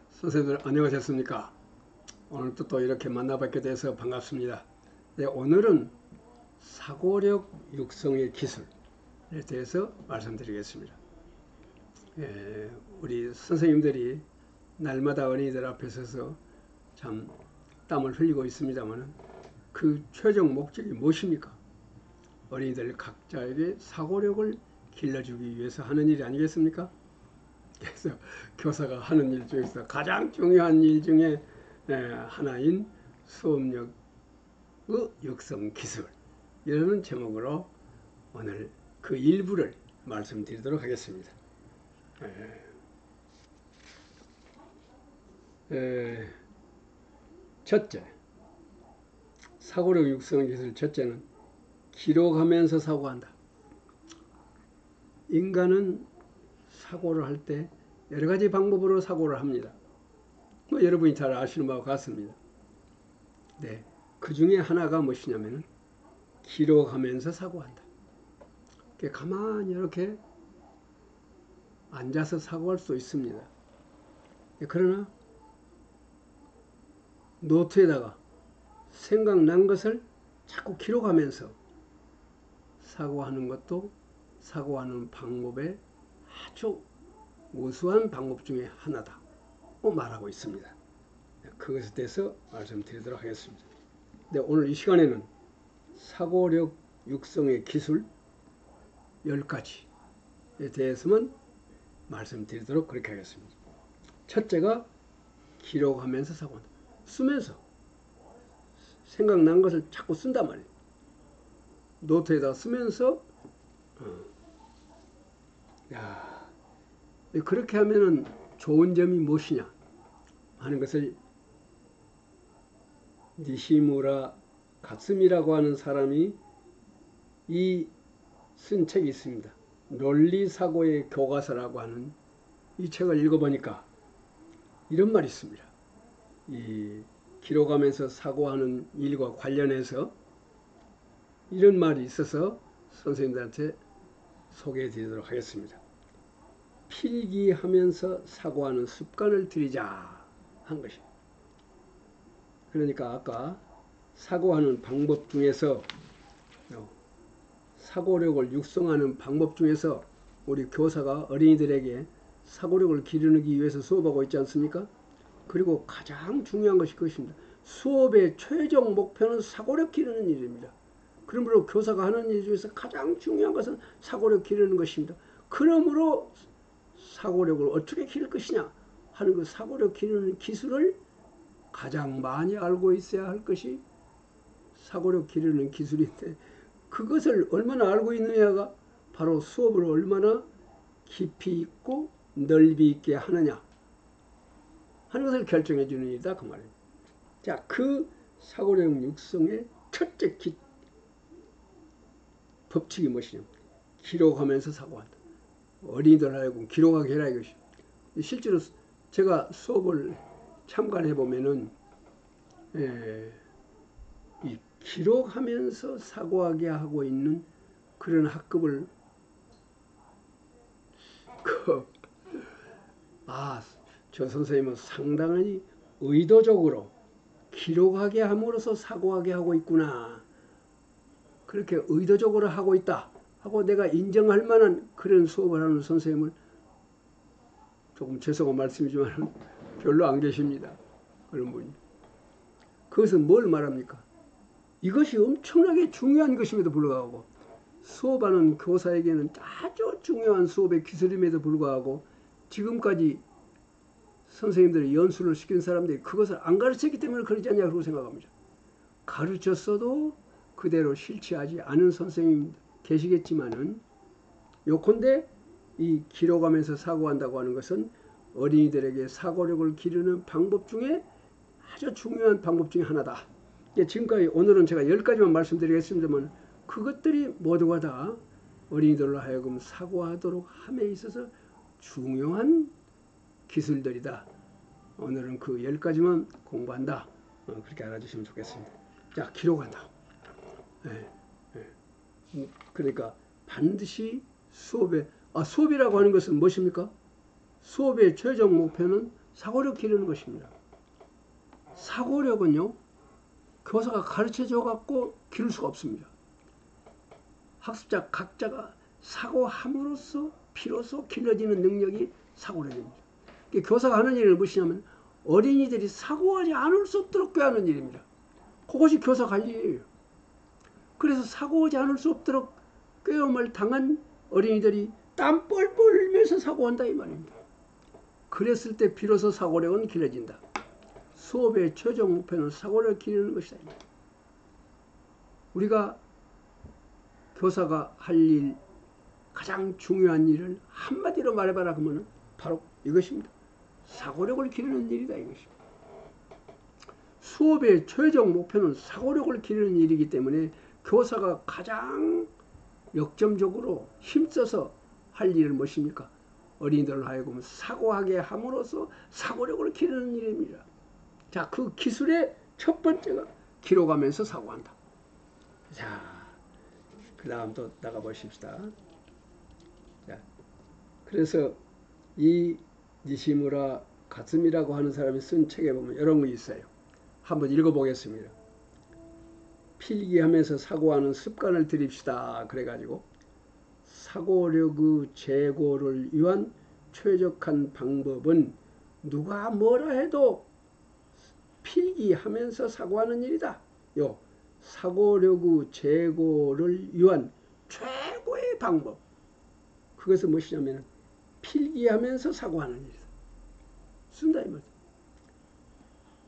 선생님들 안녕하셨습니까? 오늘도 또 이렇게 만나뵙게 돼서 반갑습니다. 네, 오늘은 사고력 육성의 기술에 대해서 말씀드리겠습니다. 우리 선생님들이 날마다 어린이들 앞에 서서 참 땀을 흘리고 있습니다만 그 최종 목적이 무엇입니까? 어린이들 각자에게 사고력을 길러주기 위해서 하는 일이 아니겠습니까? 그래서 교사가 하는 일 중에서 가장 중요한 일 중에 하나인 수업력의 육성 기술, 이라는 제목으로 오늘 그 일부를 말씀드리도록 하겠습니다. 첫째, 사고력 육성 기술 첫째는 기록하면서 사고한다. 인간은 사고를 할 때 여러 가지 방법으로 사고를 합니다. 여러분이 잘 아시는 바와 같습니다. 네, 그 중에 하나가 무엇이냐면 기록하면서 사고한다. 가만히 이렇게 앉아서 사고할 수 있습니다. 그러나 노트에다가 생각난 것을 자꾸 기록하면서 사고하는 것도 사고하는 방법의 아주 우수한 방법 중에 하나다고 말하고 있습니다. 그것에 대해서 말씀드리도록 하겠습니다. 네, 오늘 이 시간에는 사고력 육성의 기술 10가지에 대해서만 말씀드리도록 그렇게 하겠습니다. 첫째가 기록하면서 사고한다. 쓰면서 생각난 것을 자꾸 쓴단 말이에요. 노트에다 쓰면서 그렇게 하면은 좋은 점이 무엇이냐 하는 것을 니시무라 가츠미라고 하는 사람이 쓴 책이 있습니다. 논리사고의 교과서라고 하는 이 책을 읽어보니까 이런 말이 있습니다. 이 기록하면서 사고하는 일과 관련해서 이런 말이 있어서 선생님들한테 소개해 드리도록 하겠습니다. 필기하면서 사고하는 습관을 들이자 한 것입니다. 그러니까 아까 사고하는 방법 중에서 사고력을 육성하는 방법 중에서 우리 교사가 어린이들에게 사고력을 기르기 위해서 수업하고 있지 않습니까? 그리고 가장 중요한 것이 그것입니다. 수업의 최종 목표는 사고력 기르는 일입니다. 그러므로 교사가 하는 일 중에서 가장 중요한 것은 사고력 기르는 것입니다. 그러므로 사고력을 어떻게 기를 것이냐 하는 그 사고력 기르는 기술을 가장 많이 알고 있어야 할 것이 사고력 기르는 기술인데, 그것을 얼마나 알고 있느냐가 바로 수업을 얼마나 깊이 있고 넓이 있게 하느냐 하는 것을 결정해 주는 일이다, 그 말입니다. 자, 그 사고력 육성의 첫째 법칙이 무엇이냐? 기록하면서 사고한다. 어린이들 하여금 기록하게 해라 이것이. 실제로 제가 수업을 참관해 보면은 이 기록하면서 사고하게 하고 있는 그런 학급을 저 선생님은 상당히 의도적으로 기록하게 함으로써 사고하게 하고 있구나, 그렇게 의도적으로 하고 있다 하고 내가 인정할 만한 그런 수업을 하는 선생님을 조금 죄송한 말씀이지만 별로 안 계십니다. 그런 분이. 그것은 뭘 말합니까? 이것이 엄청나게 중요한 것임에도 불구하고, 수업하는 교사에게는 아주 중요한 수업의 기술임에도 불구하고 지금까지 선생님들이 연수를 시킨 사람들이 그것을 안 가르쳤기 때문에 그러지 않냐고 생각합니다. 가르쳤어도 그대로 실체하지 않은 선생님 계시겠지만은, 요컨대 이 기록하면서 사고한다고 하는 것은 어린이들에게 사고력을 기르는 방법 중에 아주 중요한 방법 중에 하나다. 지금까지 오늘은 제가 10가지만 말씀드리겠습니다만 그것들이 모두가 다 어린이들로 하여금 사고하도록 함에 있어서 중요한 기술들이다. 오늘은 그 10가지만 공부한다. 그렇게 알아주시면 좋겠습니다. 자, 기록한다. 그러니까 반드시 수업이라고 하는 것은 무엇입니까? 수업의 최종 목표는 사고력 기르는 것입니다. 사고력은요, 교사가 가르쳐줘 갖고 기를 수가 없습니다. 학습자 각자가 사고함으로써 비로소 길러지는 능력이 사고력입니다. 교사가 하는 일은 무엇이냐면 어린이들이 사고하지 않을 수 없도록 꾀하는 일입니다. 그것이 교사 관리예요. 그래서 사고하지 않을 수 없도록 꾀음을 당한 어린이들이 땀 뻘뻘 흘리면서 사고한다 이 말입니다. 그랬을 때 비로소 사고력은 길러진다. 수업의 최종 목표는 사고력을 기르는 것이다. 우리가 교사가 할 일, 가장 중요한 일을 한마디로 말해봐라 그러면 바로 이것입니다. 사고력을 기르는 일이다 이것입니다. 수업의 최종 목표는 사고력을 기르는 일이기 때문에 교사가 가장 역점적으로 힘써서 할 일은 무엇입니까? 어린이들을 하여금 사고하게 함으로써 사고력을 기르는 일입니다. 자, 그 기술의 첫 번째가 기록하면서 사고한다. 자, 그 다음 또 나가보십시다. 자, 그래서 이 니시무라 가츠미라고 하는 사람이 쓴 책에 보면 이런 거 있어요. 한번 읽어보겠습니다. 필기하면서 사고하는 습관을 들입시다. 그래가지고 사고력의 제고를 위한 최적한 방법은 누가 뭐라 해도 필기하면서 사고하는 일이다. 요 사고력의 제고를 위한 최고의 방법. 그것은 무엇이냐면 필기하면서 사고하는 일이다. 쓴다 이 말이야.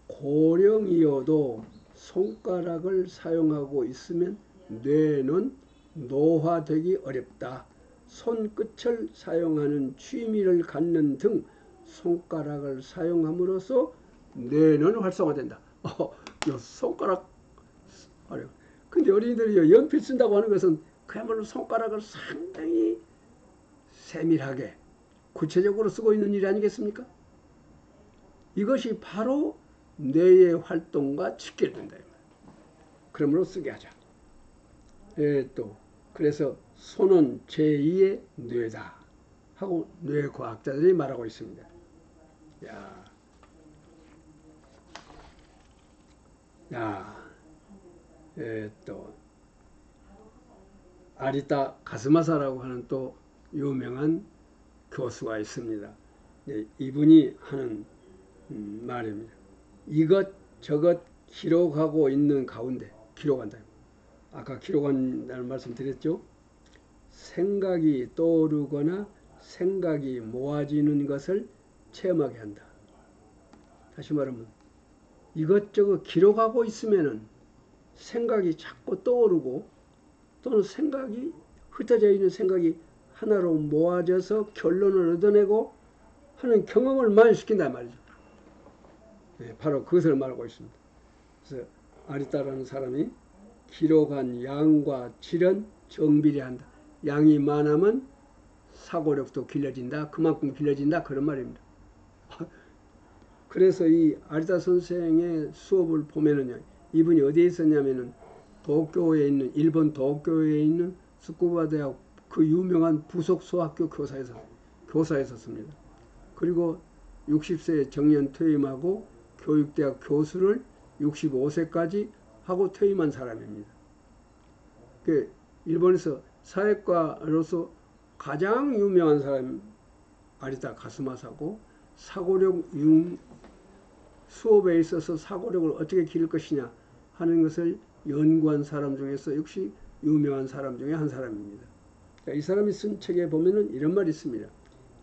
고령이어도 손가락을 사용하고 있으면 뇌는 노화되기 어렵다. 손끝을 사용하는 취미를 갖는 등 손가락을 사용함으로써 뇌는 활성화된다. 요 손가락 어려워. 근데 어린이들이 연필 쓴다고 하는 것은 그야말로 손가락을 상당히 세밀하게 구체적으로 쓰고 있는 일 아니겠습니까? 이것이 바로 뇌의 활동과 직결된다. 그러므로 쓰게 하자. 또 그래서 손은 제2의 뇌다 하고 뇌과학자들이 말하고 있습니다. 또 아리타 가스마사라고 하는 또 유명한 교수가 있습니다. 이분이 하는 말입니다. 이것저것 기록하고 있는 가운데 기록한다. 아까 기록한다는 말씀 드렸죠. 생각이 떠오르거나 생각이 모아지는 것을 체험하게 한다. 다시 말하면 이것저것 기록하고 있으면은 생각이 자꾸 떠오르고 또는 생각이 흩어져 있는 생각이 하나로 모아져서 결론을 얻어내고 하는 경험을 많이 시킨단 말이죠. 바로 그것을 말하고 있습니다. 그래서 아리타라는 사람이 기록한 양과 질은 정비례한다. 양이 많으면 사고력도 길러진다. 그만큼 길러진다. 그런 말입니다. 그래서 이 아리타 선생의 수업을 보면은요, 이분이 어디에 있었냐면은 도쿄에 있는 일본 도쿄에 있는 스쿠바 대학 그 유명한 부속 소학교 교사에 있었습니다. 그리고 60세에 정년 퇴임하고 교육대학 교수를 65세까지 하고 퇴임한 사람입니다. 일본에서 사회과로서 가장 유명한 사람 아리타 가스마사고 사고력 수업에 있어서 사고력을 어떻게 기를 것이냐 하는 것을 연구한 사람 중에서 역시 유명한 사람 중에 한 사람입니다. 이 사람이 쓴 책에 보면은 이런 말이 있습니다.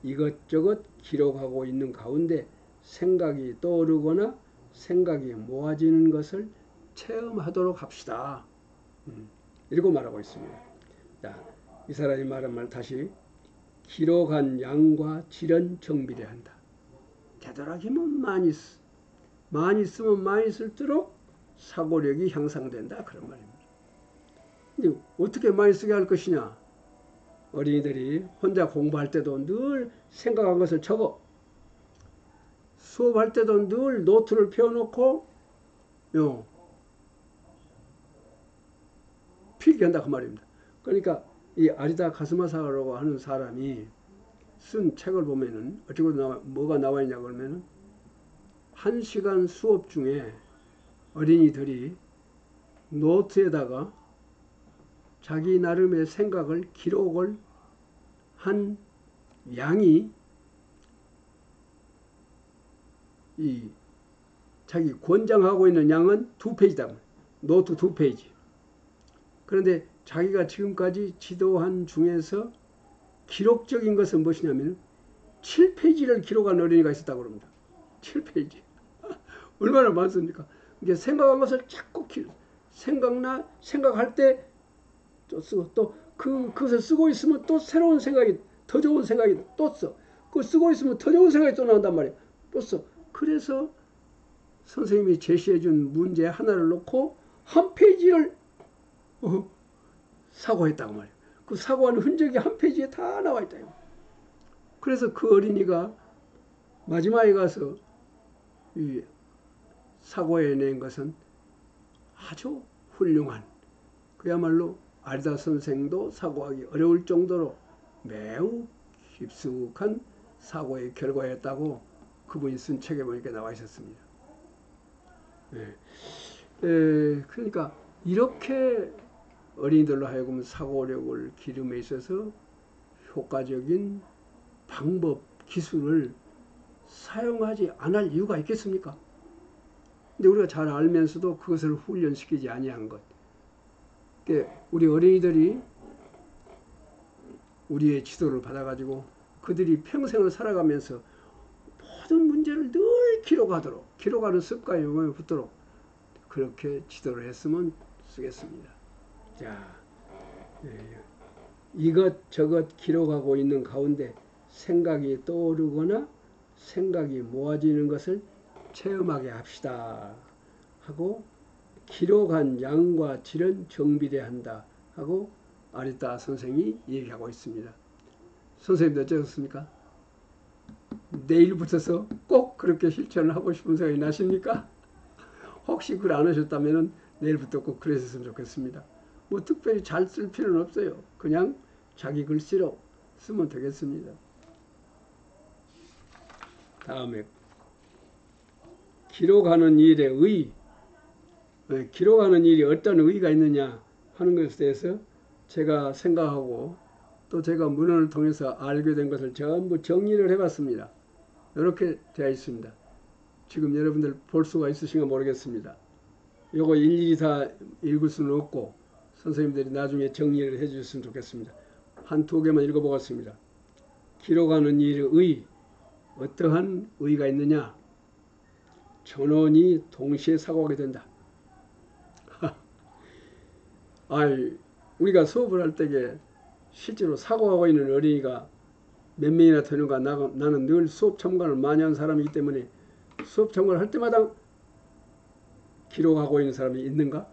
이것저것 기록하고 있는 가운데 생각이 떠오르거나 생각이 모아지는 것을 체험하도록 합시다. 이러고 말하고 있습니다. 자, 이 사람이 말한 말 다시 기록한 양과 질은 정비례한다. 되도록이면 많이 쓰면 많이 쓸수록 사고력이 향상된다. 그런 말입니다. 근데 어떻게 많이 쓰게 할 것이냐? 어린이들이 혼자 공부할 때도 늘 생각한 것을 적어. 수업할 때도 늘 노트를 펴놓고 필기한다 그 말입니다. 그러니까 이 아리타 가스마사라고 하는 사람이 쓴 책을 보면은 어쩌고 뭐가 나와 있냐 그러면은 1시간 수업 중에 어린이들이 노트에다가 자기 나름의 생각을 기록을 한 양이 이 자기 권장하고 있는 양은 2페이지다. 노트 2페이지. 그런데 자기가 지금까지 지도한 중에서 기록적인 것은 무엇이냐면 7페이지를 기록한 어린이가 있었다고 합니다. 7페이지. 얼마나 많습니까? 이게 생각한 것을 자꾸 생각할 때 또 쓰고, 또 그것을 쓰고 있으면 또 새로운 생각이, 더 좋은 생각이 또 써. 그거 쓰고 있으면 더 좋은 생각이 또 나온단 말이에요. 또 써. 그래서 선생님이 제시해준 문제 하나를 놓고 한 페이지를 사고했다고 말이에요. 그 사고한 흔적이 한 페이지에 다 나와 있다. 그래서 그 어린이가 마지막에 가서 이 사고해낸 것은 아주 훌륭한, 그야말로 아리다 선생도 사고하기 어려울 정도로 매우 깊숙한 사고의 결과였다고 그분이 쓴 책에 보니까 나와 있었습니다. 그러니까 이렇게 어린이들로 하여금 사고력을 기름에 있어서 효과적인 방법, 기술을 사용하지 않을 이유가 있겠습니까? 근데 우리가 잘 알면서도 그것을 훈련시키지 아니한 것. 우리 어린이들이 우리의 지도를 받아가지고 그들이 평생을 살아가면서 모든 문제를 늘 기록하는 습관이 몸에 붙도록 그렇게 지도를 했으면 쓰겠습니다. 자, 이것저것 기록하고 있는 가운데 생각이 떠오르거나 생각이 모아지는 것을 체험하게 합시다 하고, 기록한 양과 질은 정비돼야 한다 하고 아리따 선생이 얘기하고 있습니다. 선생님도 어쩌셨습니까? 내일부터서 꼭 그렇게 실천을 하고 싶은 생각이 나십니까? 혹시 글 안 하셨다면 내일부터 꼭 그러셨으면 좋겠습니다. 뭐 특별히 잘 쓸 필요는 없어요. 그냥 자기 글씨로 쓰면 되겠습니다. 다음에 기록하는 일에 기록하는 일이 어떤 의의가 있느냐 하는 것에 대해서 제가 생각하고 또 제가 문헌을 통해서 알게 된 것을 전부 정리를 해봤습니다. 이렇게 되어 있습니다. 지금 여러분들 볼 수가 있으신가 모르겠습니다. 이거 일일이 다 읽을 수는 없고 선생님들이 나중에 정리를 해주셨으면 좋겠습니다. 한두 개만 읽어보겠습니다. 기록하는 일의 의의, 어떠한 의의가 있느냐? 전원이 동시에 사고하게 된다. 우리가 수업을 할 때에 실제로 사고하고 있는 어린이가 몇 명이나 되는가. 나는 늘 수업 참관을 많이 한 사람이기 때문에 수업 참관을 할 때마다 기록하고 있는 사람이 있는가,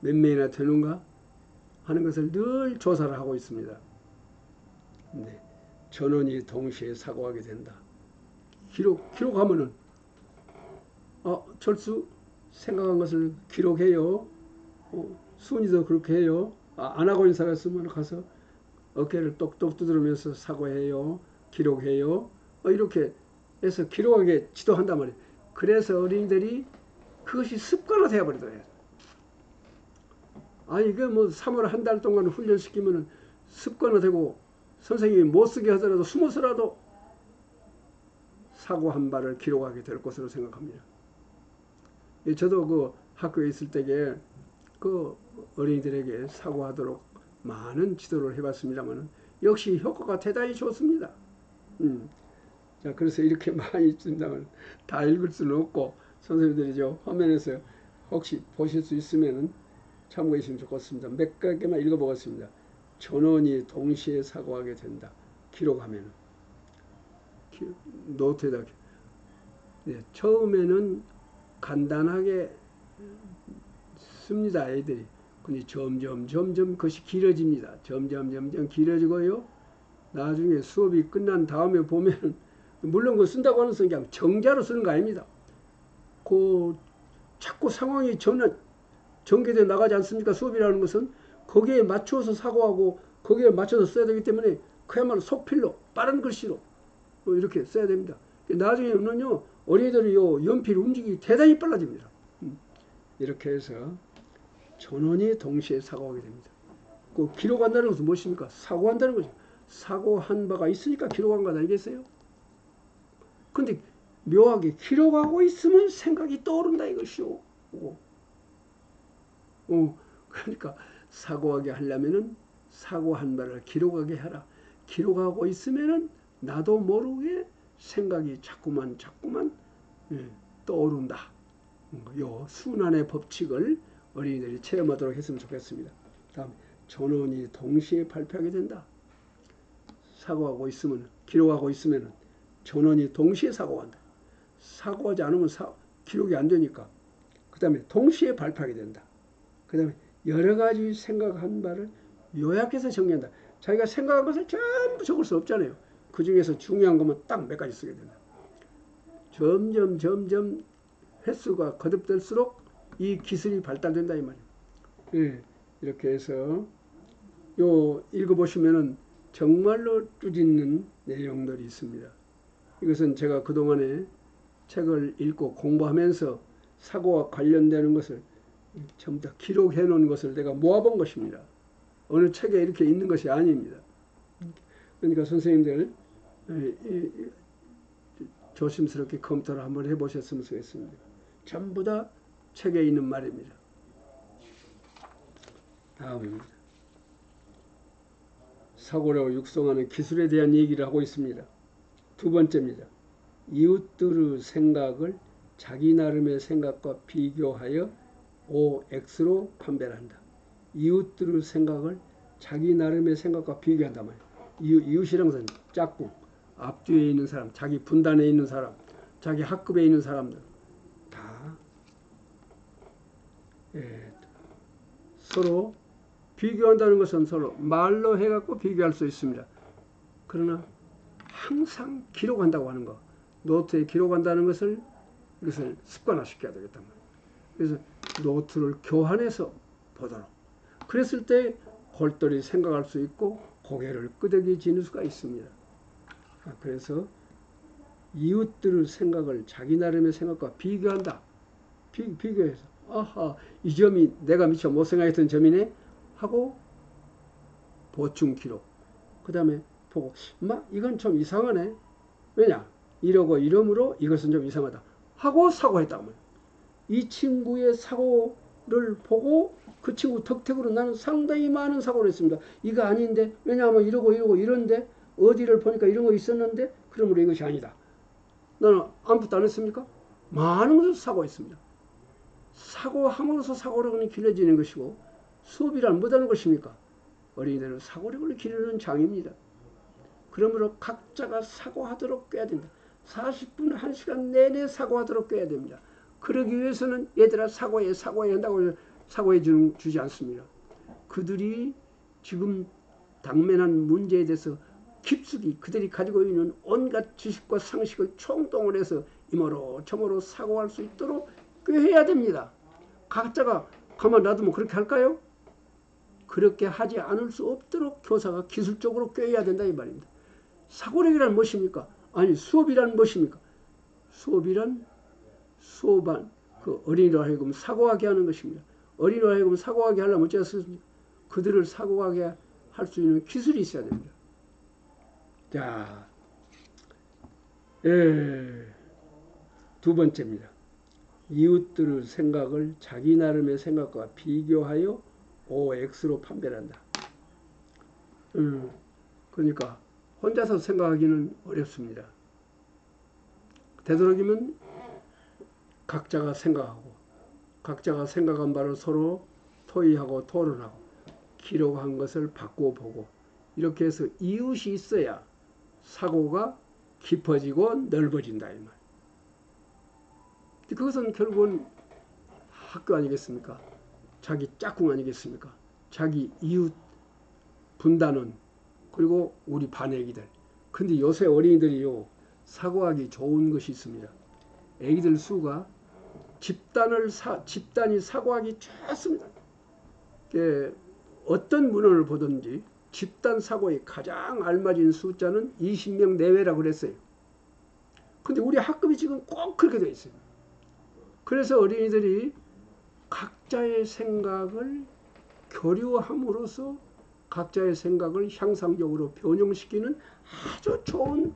몇 명이나 되는가 하는 것을 늘 조사를 하고 있습니다. 네. 전원이 동시에 사고하게 된다. 기록하면은 철수 생각한 것을 기록해요. 순이도 그렇게 해요. 안 하고 있는 사람 있으면 가서 어깨를 똑똑 두드리면서 사고해요. 기록해요. 이렇게 해서 기록하게 지도한단 말이에요. 그래서 어린이들이 그것이 습관화 되어버리더래요. 이게 뭐 3월 한 달 동안 훈련시키면 습관화 되고 선생님이 못 쓰게 하더라도 숨어서라도 사고 한 발을 기록하게 될 것으로 생각합니다. 저도 그 학교에 있을 때에 그 어린이들에게 사고하도록 많은 지도를 해봤습니다만 역시 효과가 대단히 좋습니다. 자, 그래서 이렇게 많이 있습니다만 다 읽을 수는 없고 선생님들이 저 화면에서 혹시 보실 수 있으면 참고해 주시면 좋겠습니다. 몇 가지만 읽어보겠습니다. 전원이 동시에 사고하게 된다. 기록하면 노트에다 처음에는 간단하게 씁니다. 애들이. 근데 점점 그것이 길어집니다. 점점 길어지고요. 나중에 수업이 끝난 다음에 보면 물론 그 쓴다고 하는 것은 그냥 정자로 쓰는 거 아닙니다. 자꾸 상황이 전개되어 나가지 않습니까? 수업이라는 것은 거기에 맞춰서 사고하고 거기에 맞춰서 써야 되기 때문에 그야말로 속필로 빠른 글씨로 이렇게 써야 됩니다. 나중에는요, 어린이들이 요 연필 움직임이 대단히 빨라집니다. 이렇게 해서 전원이 동시에 사고하게 됩니다. 그 기록한다는 것은 무엇입니까? 사고한다는 거죠. 사고한 바가 있으니까 기록한 것 아니겠어요? 근데 묘하게 기록하고 있으면 생각이 떠오른다 이것이요. 그러니까 사고하게 하려면은 사고한 바를 기록하게 하라. 기록하고 있으면은 나도 모르게 생각이 자꾸만 떠오른다. 요 순환의 법칙을 어린이들이 체험하도록 했으면 좋겠습니다. 다음, 전원이 동시에 발표하게 된다. 사고하고 있으면, 기록하고 있으면 전원이 동시에 사고한다. 사고하지 않으면 기록이 안 되니까. 그 다음에 동시에 발표하게 된다. 그 다음에 여러 가지 생각한 바를 요약해서 정리한다. 자기가 생각한 것을 전부 적을 수 없잖아요. 그 중에서 중요한 것만 딱 몇 가지 쓰게 된다. 점점 횟수가 거듭될수록 이 기술이 발달된다 이 말이에요. 예, 이렇게 해서 요 읽어보시면은 정말로 뜻있는 내용들이 있습니다. 이것은 제가 그동안에 책을 읽고 공부하면서 사고와 관련되는 것을 전부 다 기록해 놓은 것을 내가 모아본 것입니다. 어느 책에 이렇게 있는 것이 아닙니다. 그러니까 선생님들 조심스럽게 검토를 한번 해보셨으면 좋겠습니다. 전부 다 책에 있는 말입니다. 다음입니다. 사고를 육성하는 기술에 대한 얘기를 하고 있습니다. 두 번째입니다. 이웃들의 생각을 자기 나름의 생각과 비교하여 OX로 판별한다. 이웃들의 생각을 자기 나름의 생각과 비교한다 말이에요. 이웃이란 것은 짝꿍, 앞뒤에 있는 사람, 자기 분단에 있는 사람, 자기 학급에 있는 사람들 다 서로 비교한다는 것은 서로 말로 해갖고 비교할 수 있습니다. 그러나 항상 기록한다고 하는 거, 노트에 기록한다는 것을 이것을 습관화시켜야 되겠단 말이에요. 그래서 노트를 교환해서 보도록. 그랬을 때 골똘히 생각할 수 있고 고개를 끄덕이지는 수가 있습니다. 그래서 이웃들의 생각을 자기 나름의 생각과 비교한다. 비교해서 아하, 이 점이 내가 미처 못 생각했던 점이네 하고 보충 기록. 그 다음에 보고 이건 좀 이상하네. 왜냐? 이러고 이러므로 이것은 좀 이상하다 하고 사고했단 말이에요. 이 친구의 사고를 보고 그 친구 덕택으로 나는 상당히 많은 사고를 했습니다. 이거 아닌데, 왜냐하면 이러고 이런데 어디를 보니까 이런 거 있었는데 그러므로 이것이 아니다. 나는 아무것도 안 했습니까? 많은 것을 사고했습니다. 사고함으로써 사고력은 길러지는 것이고, 수업이란 뭐라는 것입니까? 어린이들은 사고력을 기르는 장입니다. 그러므로 각자가 사고하도록 꾀야 된다. 40분, 1시간 내내 사고하도록 꾀야 됩니다. 그러기 위해서는 얘들아 사고해 한다고 사고해 주지 않습니다. 그들이 지금 당면한 문제에 대해서 깊숙이 그들이 가지고 있는 온갖 지식과 상식을 총동원해서 이모로 저모로 사고할 수 있도록 꾀해야 됩니다. 각자가 가만 놔두면 그렇게 할까요? 그렇게 하지 않을 수 없도록 교사가 기술적으로 꾀해야 된다 이 말입니다. 사고력이란 무엇입니까? 아니, 수업이란 무엇입니까? 수업이란 수업한 그 어린이로 하여금 사고하게 하는 것입니다. 어린이로 하여금 사고하게 하려면 어쩌겠습니까? 그들을 사고하게 할 수 있는 기술이 있어야 됩니다. 자, 두 번째입니다. 이웃들의 생각을 자기 나름의 생각과 비교하여 OX로 판별한다. 그러니까 혼자서 생각하기는 어렵습니다. 되도록이면 각자가 생각하고 각자가 생각한 바를 서로 토의하고 토론하고 기록한 것을 바꾸어 보고 이렇게 해서 이웃이 있어야 사고가 깊어지고 넓어진다 이 말. 그것은 결국은 학교 아니겠습니까? 자기 짝꿍 아니겠습니까? 자기 이웃 분단원 그리고 우리 반 애기들. 근데 요새 어린이들이요 사고하기 좋은 것이 있습니다. 애기들 수가 집단이 사고하기 좋습니다. 어떤 문헌을 보든지 집단 사고에 가장 알맞은 숫자는 20명 내외라고 그랬어요. 근데 우리 학급이 지금 꼭 그렇게 되어 있어요. 그래서 어린이들이 각자의 생각을 교류함으로써 각자의 생각을 향상적으로 변형시키는 아주 좋은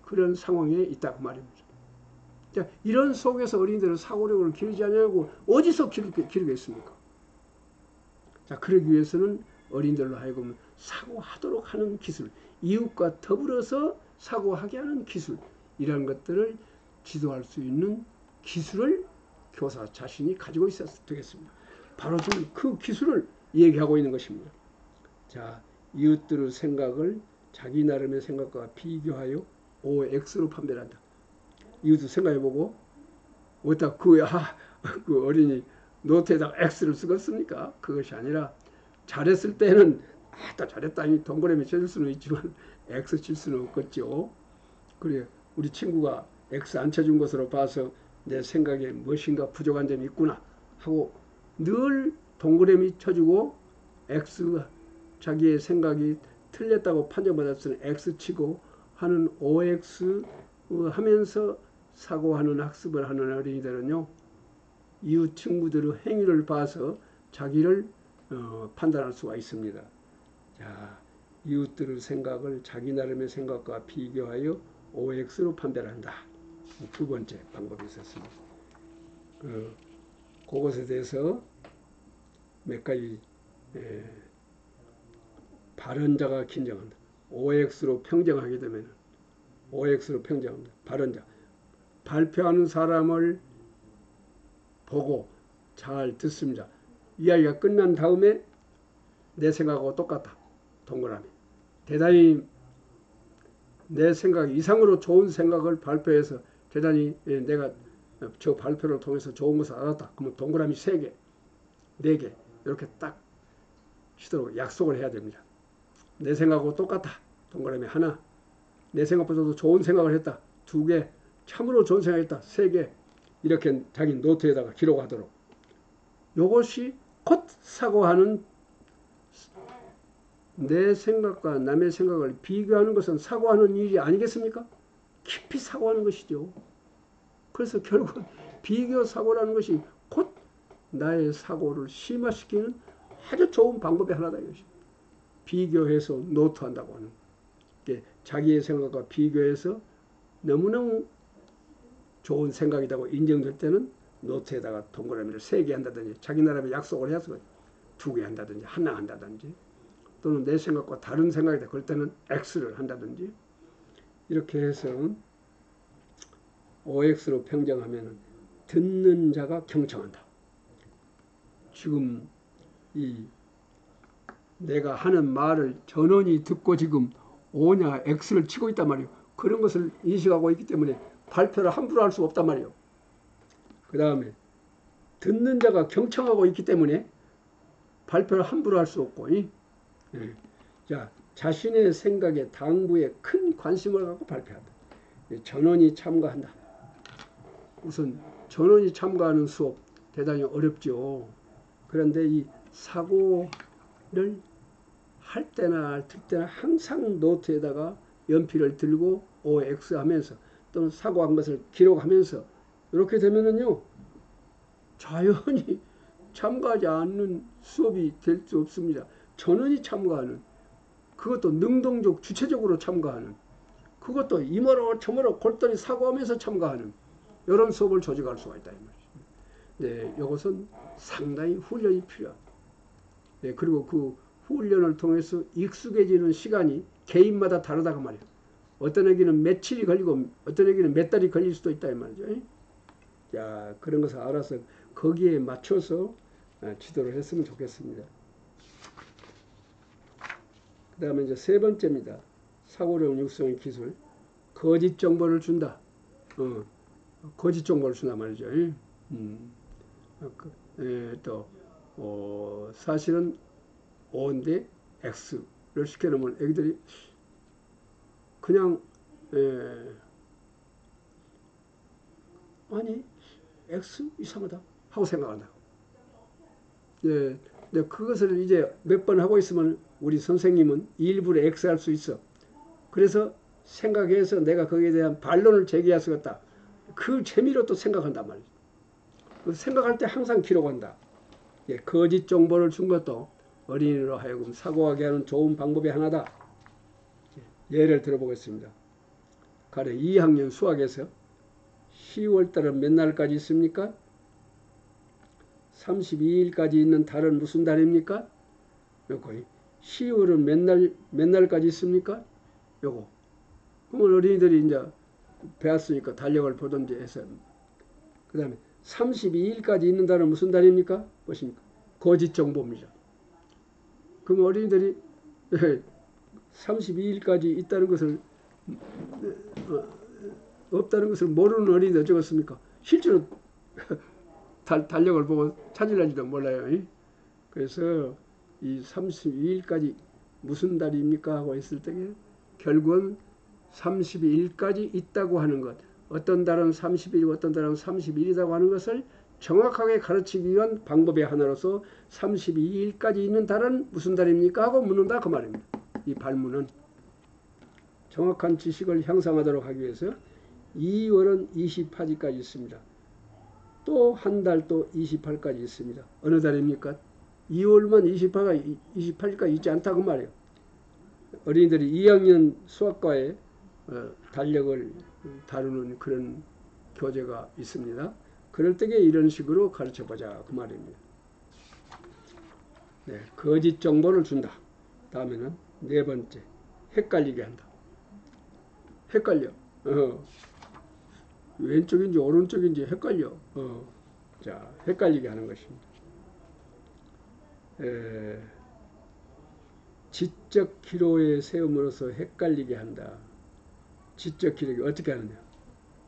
그런 상황에 있다고 말입니다. 자, 이런 속에서 어린이들은 사고력을 기르지 않냐고 어디서 기르겠습니까? 자, 그러기 위해서는 어린이들로 하여금 사고하도록 하는 기술, 이웃과 더불어서 사고하게 하는 기술, 이런 것들을 지도할 수 있는 기술을 교사 자신이 가지고 있어야 되겠습니다. 바로 지금 그 기술을 얘기하고 있는 것입니다. 자, 이웃들의 생각을 자기 나름의 생각과 비교하여 OX로 판별한다. 이웃도 생각해보고 어디다 그 어린이 노트에다가 X를 쓰겠습니까? 그것이 아니라 잘했을 때는 다 잘했다 동그라미 쳐줄 수는 있지만 X 칠 수는 없겠죠. 그래, 우리 친구가 X 안 쳐준 것으로 봐서 내 생각에 무엇인가 부족한 점이 있구나 하고 늘 동그라미 쳐주고 X, 자기의 생각이 틀렸다고 판정받았으면 X 치고 하는 OX 하면서 사고하는 학습을 하는 어린이들은요, 이웃 친구들의 행위를 봐서 자기를 판단할 수가 있습니다. 자, 이웃들의 생각을 자기 나름의 생각과 비교하여 OX로 판별한다. 두 번째 방법이 있었습니다. 그것에 대해서 몇 가지 발언자가 긴정한다. OX로 평정하게 되면 OX로 평정합니다. 발언자. 발표하는 사람을 보고 잘 듣습니다. 이야기가 끝난 다음에 내 생각하고 똑같다. 동그라미. 대단히 내 생각 이상으로 좋은 생각을 발표해서 대단히 내가 저 발표를 통해서 좋은 것을 알았다. 그러면 동그라미 3개, 4개 이렇게 딱 시도록 약속을 해야 됩니다. 내 생각하고 똑같다. 동그라미 하나. 내 생각보다도 좋은 생각을 했다. 2개. 참으로 좋은 생각을 했다. 3개. 이렇게 자기 노트에다가 기록하도록. 이것이 곧 사고하는, 내 생각과 남의 생각을 비교하는 것은 사고하는 일이 아니겠습니까? 깊이 사고하는 것이죠. 그래서 결국 비교 사고라는 것이 곧 나의 사고를 심화시키는 아주 좋은 방법의 하나다 이것이. 비교해서 노트한다고 하는 게 자기의 생각과 비교해서 너무너무 좋은 생각이라고 인정될 때는 노트에다가 동그라미를 3개 한다든지 자기 나름의 약속을 해서 2개 한다든지 하나 한다든지 또는 내 생각과 다른 생각이다 그럴 때는 X를 한다든지 이렇게 해서 OX로 평정하면 듣는 자가 경청한다. 지금 이 내가 하는 말을 전원이 듣고 지금 O냐 X를 치고 있단 말이에요. 그런 것을 인식하고 있기 때문에 발표를 함부로 할 수 없단 말이에요. 그 다음에 듣는 자가 경청하고 있기 때문에 발표를 함부로 할 수 없고 자, 자신의 생각에 당부에 큰 관심을 갖고 발표한다. 전원이 참가한다. 우선 전원이 참가하는 수업 대단히 어렵죠. 그런데 이 사고를 할 때나 들 때나 항상 노트에다가 연필을 들고 OX 하면서 또는 사고한 것을 기록하면서 이렇게 되면은요 자연히 참가하지 않는 수업이 될 수 없습니다. 전원이 참가하는, 그것도 능동적 주체적으로 참가하는, 그것도 이모로 저모로 골똘히 사고하면서 참가하는 이런 수업을 조직할 수가 있다 이 말이죠. 네, 이것은 상당히 훈련이 필요합니다. 네, 그리고 그 훈련을 통해서 익숙해지는 시간이 개인마다 다르다고 말이에요. 어떤 애기는 며칠이 걸리고 어떤 애기는 몇 달이 걸릴 수도 있다 이 말이죠. 자, 그런 것을 알아서 거기에 맞춰서 지도를 했으면 좋겠습니다. 그 다음에 이제 3번째입니다. 사고력 육성의 기술. 거짓 정보를 준다. 거짓 정보를 준다 말이죠. 또 사실은 O인데 X를 시켜놓으면 애기들이 그냥 아니 X 이상하다 하고 생각한다. 예, 근데 그것을 이제 몇 번 하고 있으면 우리 선생님은 일부러 X 할 수 있어. 그래서 생각해서 내가 거기에 대한 반론을 제기할 수가 있다. 그 재미로 또 생각한단 말이죠. 생각할 때 항상 기록한다. 예, 거짓 정보를 준 것도 어린이로 하여금 사고하게 하는 좋은 방법의 하나다. 예를 들어보겠습니다. 가령 2학년 수학에서 10월 달은 몇 날까지 있습니까? 32일까지 있는 달은 무슨 달입니까? 요거 10월은 몇 날까지 있습니까? 요거. 그러면 어린이들이 이제 배웠으니까 달력을 보든지 해서. 그 다음에 32일까지 있는 달은 무슨 달입니까? 보십니까? 거짓 정보입니다. 그럼 어린이들이 32일까지 있다는 것을 없다는 것을 모르는 어린이들 적었습니까? 실제로 달력을 보고 찾으려지도 몰라요. 그래서 이 32일까지 무슨 달입니까? 하고 했을 때 결국은 32일까지 있다고 하는 것, 어떤 달은 30일이고 어떤 달은 31이라고 하는 것을 정확하게 가르치기 위한 방법의 하나로서 32일까지 있는 달은 무슨 달입니까? 하고 묻는다 그 말입니다. 이 발문은 정확한 지식을 형성하도록 하기 위해서 2월은 28일까지 있습니다. 또 한 달 또 28까지 있습니다. 어느 달입니까? 2월만 28일까지 있지 않다 그 말이에요. 어린이들이 2학년 수학과에 달력을 다루는 그런 교재가 있습니다. 그럴 때에 이런 식으로 가르쳐보자 그 말입니다. 네, 거짓 정보를 준다. 다음에는 네 번째, 헷갈리게 한다. 헷갈려. 왼쪽인지 오른쪽인지 헷갈려. 자, 헷갈리게 하는 것입니다. 지적 기로에 세움으로써 헷갈리게 한다. 지적 기록이 어떻게 하느냐.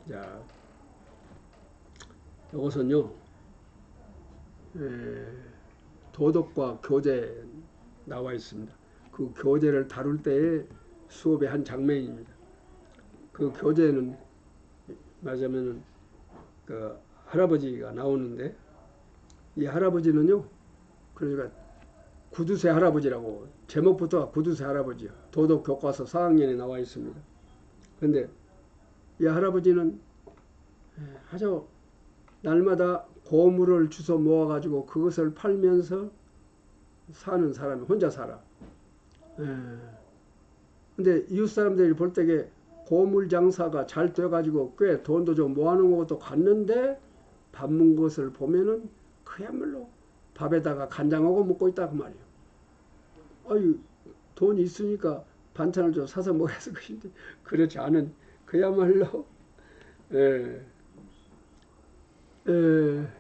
자, 이것은요, 도덕과 교재 나와 있습니다. 그 교재를 다룰 때의 수업의 한 장면입니다. 그 교재는 말하자면 그 할아버지가 나오는데 이 할아버지는요, 그러니까 구두쇠 할아버지라고 제목부터 구두쇠 할아버지요. 도덕 교과서 4학년에 나와 있습니다. 그런데 이 할아버지는 아주 날마다 고물을 주워 모아가지고 그것을 팔면서 사는 사람이 혼자 살아. 근데 이웃 사람들이 볼 때에 고물 장사가 잘 돼가지고 꽤 돈도 좀 모아놓은 것도 갔는데 밥 먹은 것을 보면은 그야말로 밥에다가 간장하고 먹고 있다 그 말이에요. 아유, 돈이 있으니까 반찬을 좀 사서 먹어서 것인데 그렇지 않은 그야말로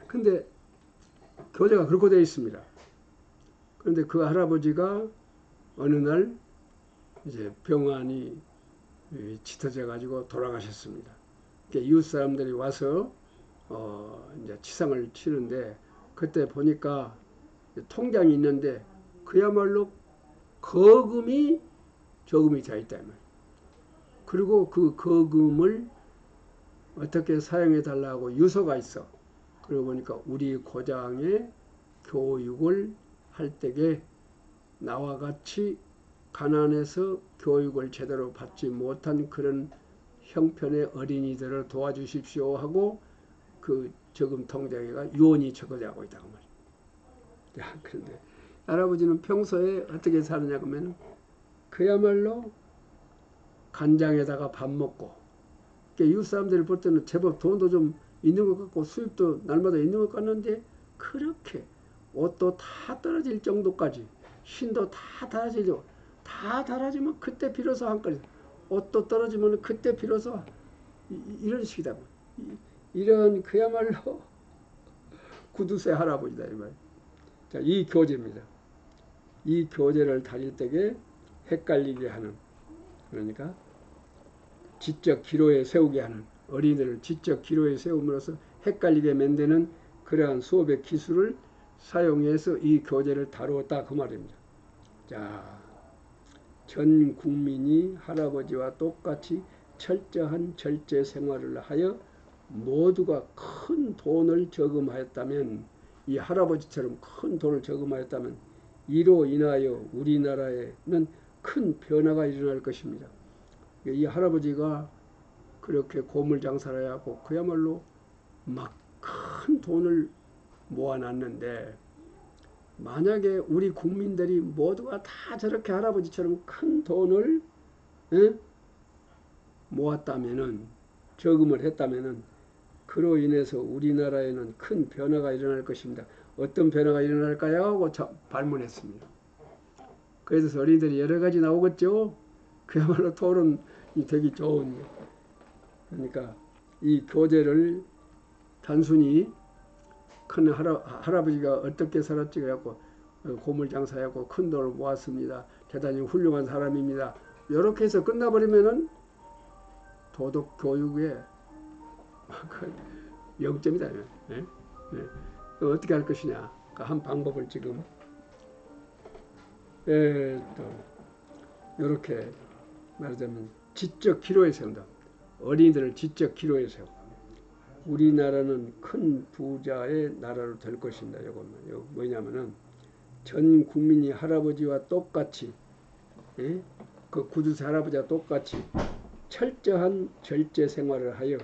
근데 교재가 그렇게 되어 있습니다. 그런데 그 할아버지가 어느 날 이제 병환이 짙어져 가지고 돌아가셨습니다. 이웃 사람들이 와서 이제 치상을 치는데 그때 보니까 통장이 있는데 그야말로 거금이 저금이 되어 있다. 그리고 그 거금을 어떻게 사용해 달라고 유서가 있어. 그러고 보니까 우리 고장의 교육을 할 때에 나와 같이 가난해서 교육을 제대로 받지 못한 그런 형편의 어린이들을 도와주십시오 하고 그 저금 통장에가 유언이 적어지고 있다고 말이야. 그런데 할아버지는 평소에 어떻게 사느냐 그러면 그야말로 간장에다가 밥 먹고, 이웃 사람들이 볼 때는 제법 돈도 좀 있는 것 같고 수입도 날마다 있는 것 같는데 그렇게 옷도 다 떨어질 정도까지, 신도 다 달아지면 그때 비로소 한 거지. 옷도 떨어지면 그때 비로소 이런 식이다. 이런 그야말로 구두쇠 할아버지다 이 말. 자, 이 교재입니다. 이 교재를 다닐 때에 헷갈리게 하는, 그러니까 지적 기로에 세우게 하는, 어린이들을 지적 기로에 세움으로써 헷갈리게 만드는 그러한 수업의 기술을 사용해서 이 교재를 다루었다 그 말입니다. 자, 전 국민이 할아버지와 똑같이 철저한 절제 생활을 하여 모두가 큰 돈을 저금하였다면, 이 할아버지처럼 큰 돈을 저금하였다면 이로 인하여 우리나라에는 큰 변화가 일어날 것입니다. 이 할아버지가 그렇게 고물 장사를 해갖고 그야말로 막 큰 돈을 모아놨는데, 만약에 우리 국민들이 모두가 다 저렇게 할아버지처럼 큰 돈을 에? 모았다면은, 저금을 했다면은, 그로 인해서 우리나라에는 큰 변화가 일어날 것입니다. 어떤 변화가 일어날까요? 하고 발문했습니다. 그래서 어린이들이 여러 가지 나오겠죠. 그야말로 토론이 되기 좋은. 그러니까 이 교재를 단순히 큰 할아버지가 어떻게 살았지 그래갖고 고물장사하고 큰 돈을 모았습니다. 대단히 훌륭한 사람입니다. 이렇게 해서 끝나버리면은 도덕 교육에 0점이다. 네? 네. 어떻게 할 것이냐. 한 방법을 지금 또 이렇게 말하자면 지적 기로에 세운다. 어린이들을 지적 기로에 세워. 우리나라는 큰 부자의 나라로 될 것입니다. 이거 뭐냐면은 전 국민이 할아버지와 똑같이, 예? 그 구두쇠 할아버지와 똑같이 철저한 절제 생활을 하여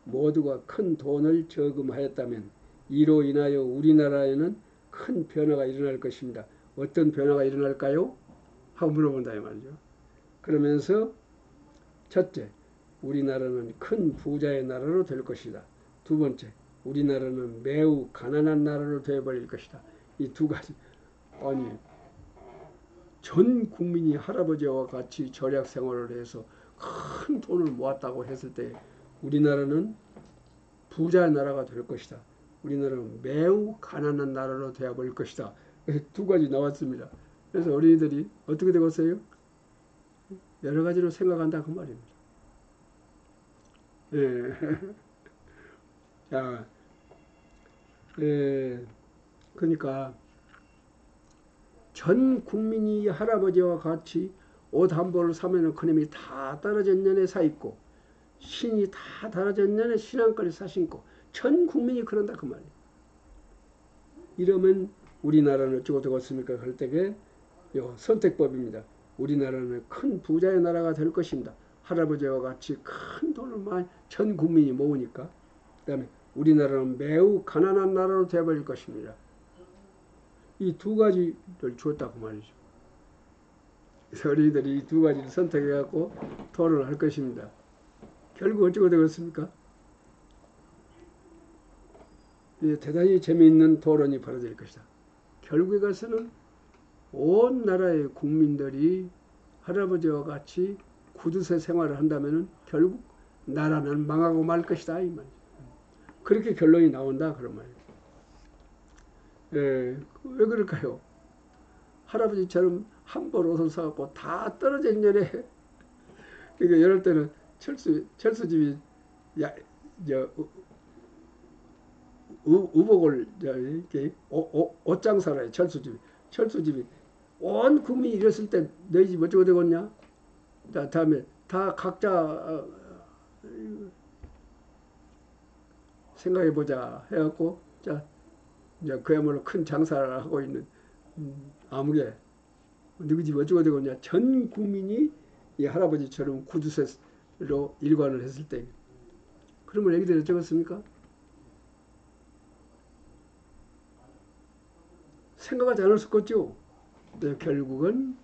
모두가 큰 돈을 저금하였다면 이로 인하여 우리나라에는 큰 변화가 일어날 것입니다. 어떤 변화가 일어날까요? 하고 물어본다 이 말이죠. 그러면서 첫째, 우리나라는 큰 부자의 나라로 될 것이다. 두 번째, 우리나라는 매우 가난한 나라로 되어버릴 것이다. 이 두 가지. 아니, 전 국민이 할아버지와 같이 절약 생활을 해서 큰 돈을 모았다고 했을 때 우리나라는 부자의 나라가 될 것이다. 우리나라는 매우 가난한 나라로 되어버릴 것이다. 두 가지 나왔습니다. 그래서 어린이들이 어떻게 되겠어요? 여러 가지로 생각한다 그 말입니다. 예. 자, 그러니까 전 국민이 할아버지와 같이 옷 한 벌을 사면은 그놈이 다 떨어진 년에 사 입고 신이 다 떨어진 년에 신앙까지 사 신고 전 국민이 그런다 그 말이에요. 이러면 우리나라는 어쩌고 되겠습니까? 그럴 때게 선택법입니다. 우리나라는 큰 부자의 나라가 될 것입니다. 할아버지와 같이 큰 돈을 많이 전 국민이 모으니까. 그 다음에 우리나라는 매우 가난한 나라로 되어버릴 것입니다. 이 두 가지를 주었다고 말이죠. 어린이들이 이 두 가지를 선택해갖고 토론을 할 것입니다. 결국 어쩌고 되겠습니까? 대단히 재미있는 토론이 벌어질 것이다. 결국에 가서는 온 나라의 국민들이 할아버지와 같이 구두쇠 생활을 한다면 결국 나라는 망하고 말 것이다 이 말이죠. 그렇게 결론이 나온다 그런 말이에요. 왜 그럴까요? 할아버지처럼 한 벌 옷을 사갖고 다 떨어진 년에 그러니까 이럴 때는 철수집이 의복을 이렇게 옷장사를 해. 철수집이 온 국민이 이랬을 때 너희 집 어쩌고 되겠냐? 자, 다음에 다 각자 생각해보자 해갖고 자 이제 그야말로 큰 장사를 하고 있는 아무개 누구 집 어쩌고 되겠냐? 전 국민이 이 할아버지처럼 구두쇠로 일관을 했을 때 그러면 애기들이 어쩌겠습니까? 생각하지 않을 수 없죠. 결국은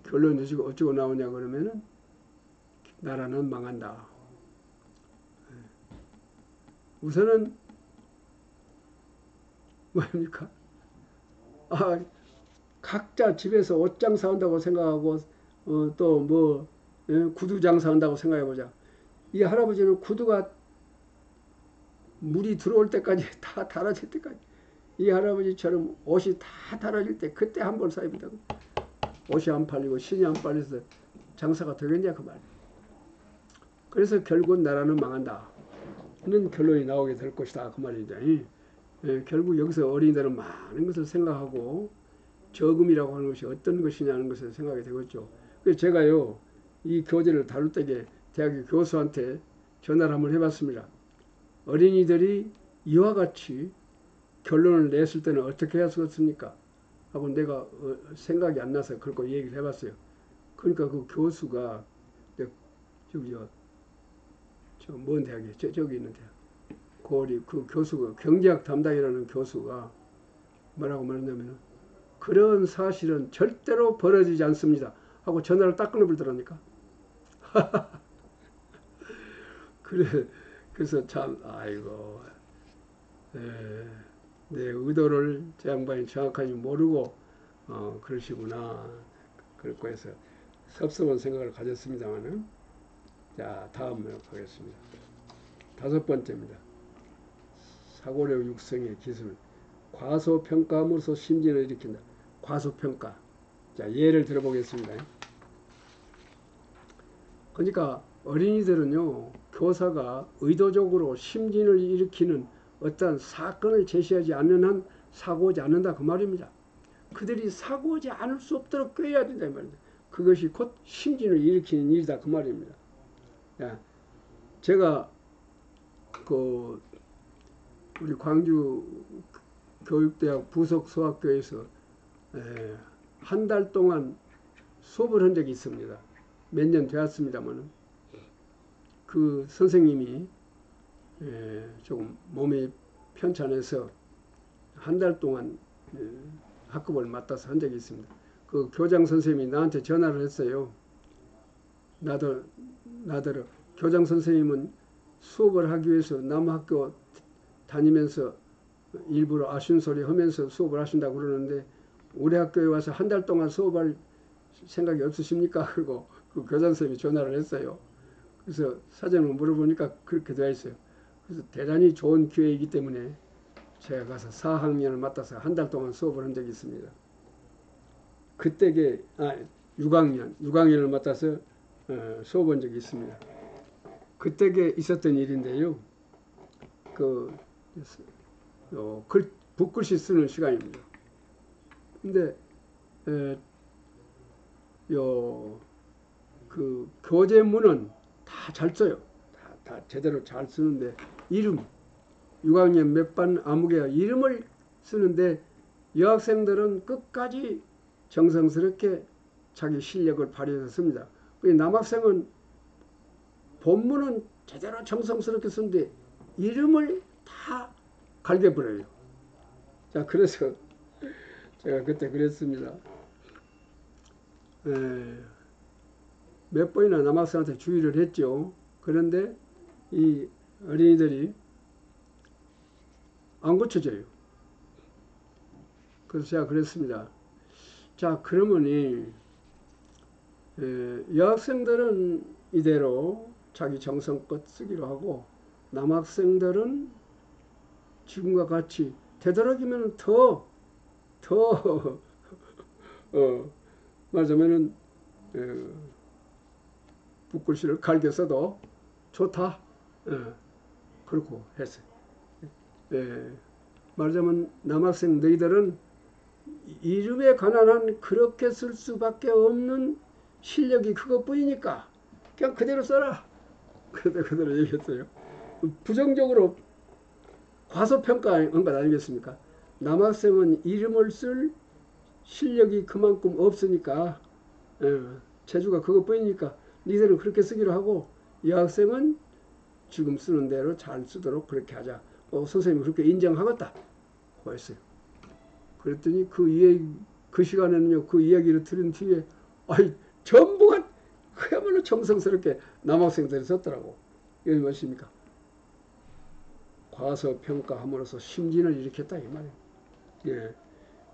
결론이 어쩌고 나오냐 그러면은 나라는 망한다. 우선은 뭐입니까? 각자 집에서 옷장 사온다고 생각하고 또 뭐 구두장 사온다고 생각해보자. 이 할아버지는 구두가 물이 들어올 때까지 다 닳아질 때까지 이 할아버지처럼 옷이 다 닳아질 때 그때 한 벌 사입니다. 옷이 안 팔리고 신이 안 팔려서 장사가 되겠냐 그 말이에요. 그래서 결국은 나라는 망한다. 는 결론이 나오게 될 것이다 그 말이죠. 결국 여기서 어린이들은 많은 것을 생각하고 저금이라고 하는 것이 어떤 것이냐는 것을 생각이 되겠죠. 그래서 제가요 이 교재를 다룰 때에 대학교 교수한테 전화를 한번 해봤습니다. 어린이들이 이와 같이 결론을 냈을 때는 어떻게 했었습니까? 하고 내가 생각이 안 나서 그렇게 얘기를 해봤어요. 그러니까 그 교수가 저뭔 대학이에요? 저기 있는 대학. 고리 그 교수가 경제학 담당이라는 교수가 뭐라고 말했냐면 그런 사실은 절대로 벌어지지 않습니다 하고 전화를 딱 끊어버리더라니까. 그래서 참 아이고 내 의도를 제 양반이 정확하게 모르고 그러시구나 그렇고 해서 섭섭한 생각을 가졌습니다만은. 자, 다음으로 가겠습니다. 5번째입니다. 사고력 육성의 기술. 과소평가함으로써 심진을 일으킨다. 과소평가. 자, 예를 들어보겠습니다. 그러니까 어린이들은요, 교사가 의도적으로 심진을 일으키는 어떠한 사건을 제시하지 않는 한 사고하지 않는다 그 말입니다. 그들이 사고하지 않을 수 없도록 꾀해야 된다 이 말입니다. 그것이 곧 심진을 일으키는 일이다 그 말입니다. 야, 제가 우리 광주 교육대학 부속소학교에서 한 달 동안 수업을 한 적이 있습니다. 몇 년 되었습니다만 그 선생님이 조금 몸이 편찮아서 한 달 동안 학급을 맡아서 한 적이 있습니다. 그 교장 선생님이 나한테 전화를 했어요. 나더러 교장 선생님은 수업을 하기 위해서 남 학교 다니면서 일부러 아쉬운 소리 하면서 수업을 하신다고 그러는데 우리 학교에 와서 한 달 동안 수업할 생각이 없으십니까? 그리고 그 교장 선생님이 전화를 했어요. 그래서 사정을 물어보니까 그렇게 되어 있어요. 그래서 대단히 좋은 기회이기 때문에 제가 가서 4학년을 맡아서 한 달 동안 수업을 한 적이 있습니다. 그때게 6학년을 맡아서 수업한 적이 있습니다. 그때게 있었던 일인데요. 붓글씨 쓰는 시간입니다. 근데 그 교재문은 다 잘 써요. 다 제대로 잘 쓰는데 이름 6학년 몇 반 아무개 이름을 쓰는데 여학생들은 끝까지 정성스럽게 자기 실력을 발휘해서 씁니다. 남학생은 본문은 제대로 정성스럽게 쓰는데 이름을 다 갈겨버려요. 자, 그래서 제가 그때 그랬습니다. 몇 번이나 남학생한테 주의를 했죠. 그런데 이 어린이들이 안 고쳐져요. 그래서 제가 그랬습니다. 자, 그러면이 여학생들은 이대로 자기 정성껏 쓰기로 하고 남학생들은 지금과 같이 되도록이면 더 말하자면은 붓글씨를 갈겨 써도 좋다. 그렇고 했어요. 말하자면 남학생 너희들은 이름에 관한 한 그렇게 쓸 수밖에 없는 실력이 그것뿐이니까 그냥 그대로 써라. 그대로 얘기했어요. 부정적으로 과소평가한 것 아니겠습니까? 남학생은 이름을 쓸 실력이 그만큼 없으니까 재주가 그것뿐이니까 니들은 그렇게 쓰기로 하고 여학생은 지금 쓰는 대로 잘 쓰도록 그렇게 하자. 선생님이 그렇게 인정하겠다. 했어요. 그랬더니 그 시간에는요, 그 이야기를 들은 뒤에 전부가 그야말로 정성스럽게 남학생들이 썼더라고. 이게 무엇입니까? 과소평가함으로써 심진을 일으켰다 이 말이에요. 예.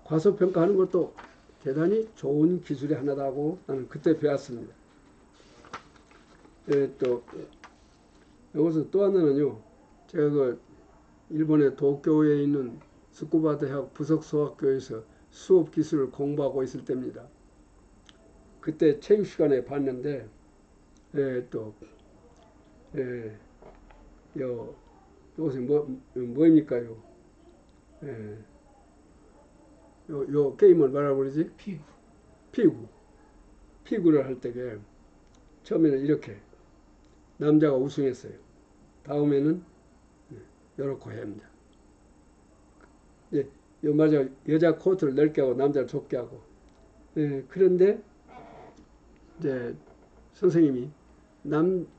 과소평가하는 것도 대단히 좋은 기술의 하나다고 나는 그때 배웠습니다. 또 여기서 또 하나는요, 제가 일본의 도쿄에 있는 스쿠바 대학 부속소학교에서 수업 기술을 공부하고 있을 때입니다. 그때 체육 시간에 봤는데 요것이 뭐입니까? 요 게임을 뭐라고 그러지? 피구를 할 때게 처음에는 이렇게 남자가 우승했어요. 다음에는 요렇게 합니다. 맞아, 여자 코트를 넓게 하고 남자를 좁게 하고. 그런데 이제 선생님이